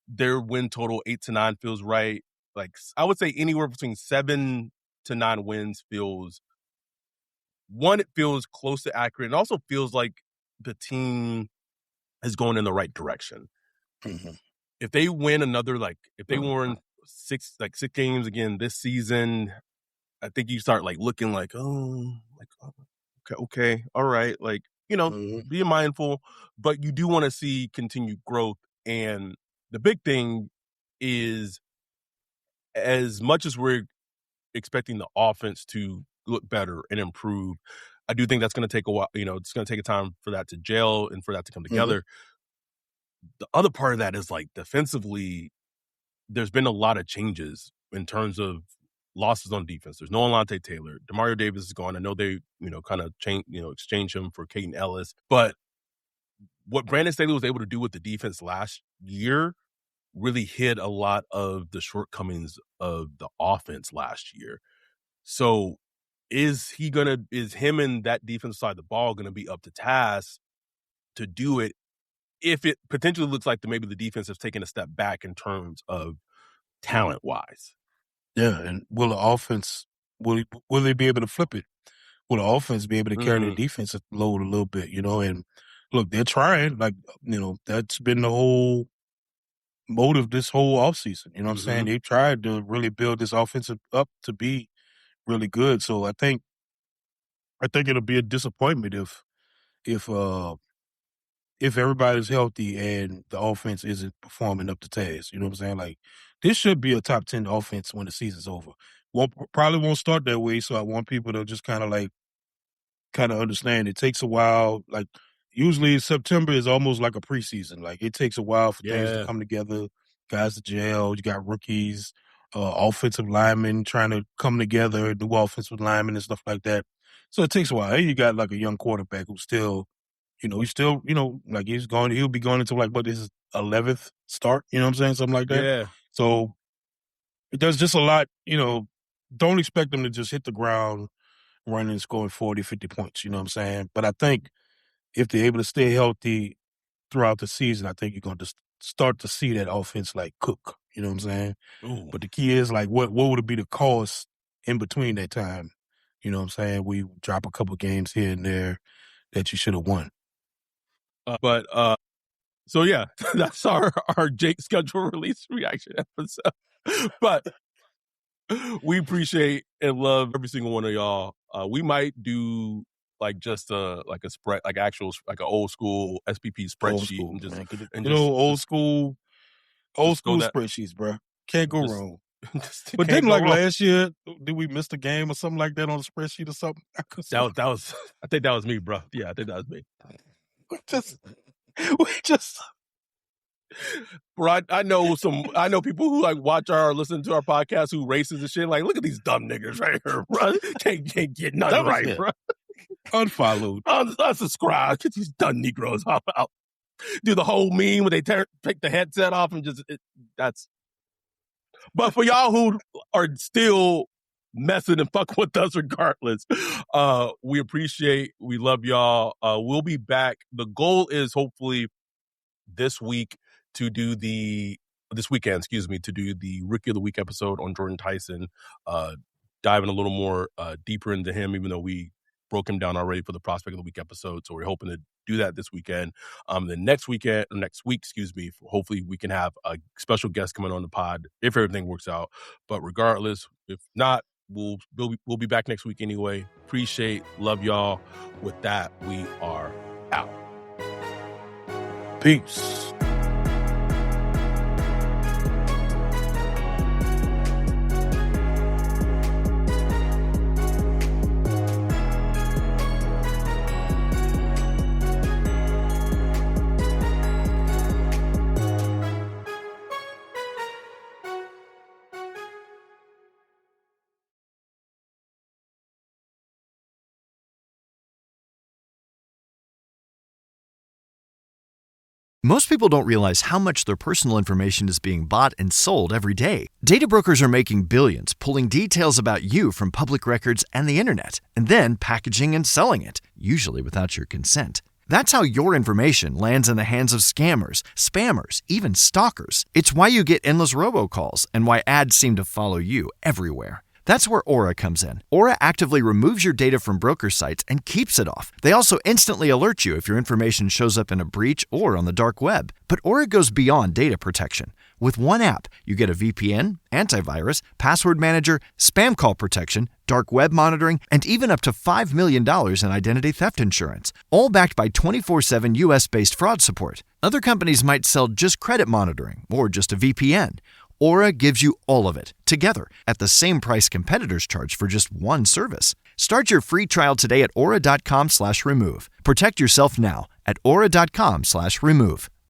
their win total 8 to 9 feels right. Like I would say anywhere between 7 to 9 wins feels it feels close to accurate. It also feels like the team is going in the right direction. Mm-hmm. If they win another, like if they win 6 games again this season, I think you start like looking like, okay, all right, like, being mindful, but you do want to see continued growth. And the big thing is, as much as we're expecting the offense to look better and improve, I do think that's going to take a while. It's going to take a time for that to gel and for that to come together. The other part of that is like defensively, there's been a lot of changes in terms of losses on defense. There's no Alontae Taylor. Demario Davis is gone. I know they, kind of exchange him for Caden Ellis. But what Brandon Staley was able to do with the defense last year really hid a lot of the shortcomings of the offense last year. So is him and that defense side of the ball going to be up to task to do it if it potentially looks like maybe the defense has taken a step back in terms of talent-wise? Yeah, and will the offense will they be able to flip it? Will the offense be able to carry the defense load a little bit? And look, they're trying. Like that's been the whole motive this whole offseason. You know what I'm saying? They tried to really build this offensive up to be really good. So I think it'll be a disappointment if everybody's healthy and the offense isn't performing up to task. You know what I'm saying? Like, this should be a top 10 offense when the season's over. Probably won't start that way, so I want people to just kind of understand it takes a while. Like, usually September is almost like a preseason. Like, it takes a while for things to come together, guys to gel. You got rookies, offensive linemen trying to come together, new offensive linemen and stuff like that. So it takes a while. Hey, you got like a young quarterback who's still he's still, like he'll be going into like his 11th start, you know what I'm saying? Something like that. Yeah. So there's just a lot, don't expect them to just hit the ground running and scoring 40, 50 points, you know what I'm saying? But I think if they're able to stay healthy throughout the season, I think you're going to start to see that offense like cook, you know what I'm saying? Ooh. But the key is like, what would it be the cost in between that time? You know what I'm saying? We drop a couple games here and there that you should have won. So yeah, that's our Jake schedule release reaction episode. But we appreciate and love every single one of y'all. We might do like just a spread, like an old school SPP spreadsheet, old school spreadsheets, bro. Can't go wrong. But didn't last year, did we miss the game or something like that on the spreadsheet or something? I think that was me, bro. Yeah, I think that was me. We just bro, I know people who like watch or listen to our podcast who races and shit. Like, look at these dumb niggas right here, bro. Can't get nothing right, bro. Unfollowed. Unsubscribe. Get these dumb Negroes. I'll do the whole meme when they take the headset off and that's. But for y'all who are still messing and fucking with us regardless, we love y'all. We'll be back. The goal is hopefully this weekend, to do the Rookie of the Week episode on Jordan Tyson, diving a little more deeper into him, even though we broke him down already for the Prospect of the Week episode. So we're hoping to do that this weekend. Next week, hopefully we can have a special guest coming on the pod if everything works out. But regardless, if not, we'll be back next week anyway. Love y'all. With that, we are out. Peace. Most people don't realize how much their personal information is being bought and sold every day. Data brokers are making billions, pulling details about you from public records and the internet, and then packaging and selling it, usually without your consent. That's how your information lands in the hands of scammers, spammers, even stalkers. It's why you get endless robocalls and why ads seem to follow you everywhere. That's where Aura comes in. Aura actively removes your data from broker sites and keeps it off. They also instantly alert you if your information shows up in a breach or on the dark web. But Aura goes beyond data protection. With one app, you get a VPN, antivirus, password manager, spam call protection, dark web monitoring, and even up to $5 million in identity theft insurance. All backed by 24/7 US-based fraud support. Other companies might sell just credit monitoring or just a VPN. Aura gives you all of it, together, at the same price competitors charge for just one service. Start your free trial today at aura.com/remove. Protect yourself now at aura.com/remove.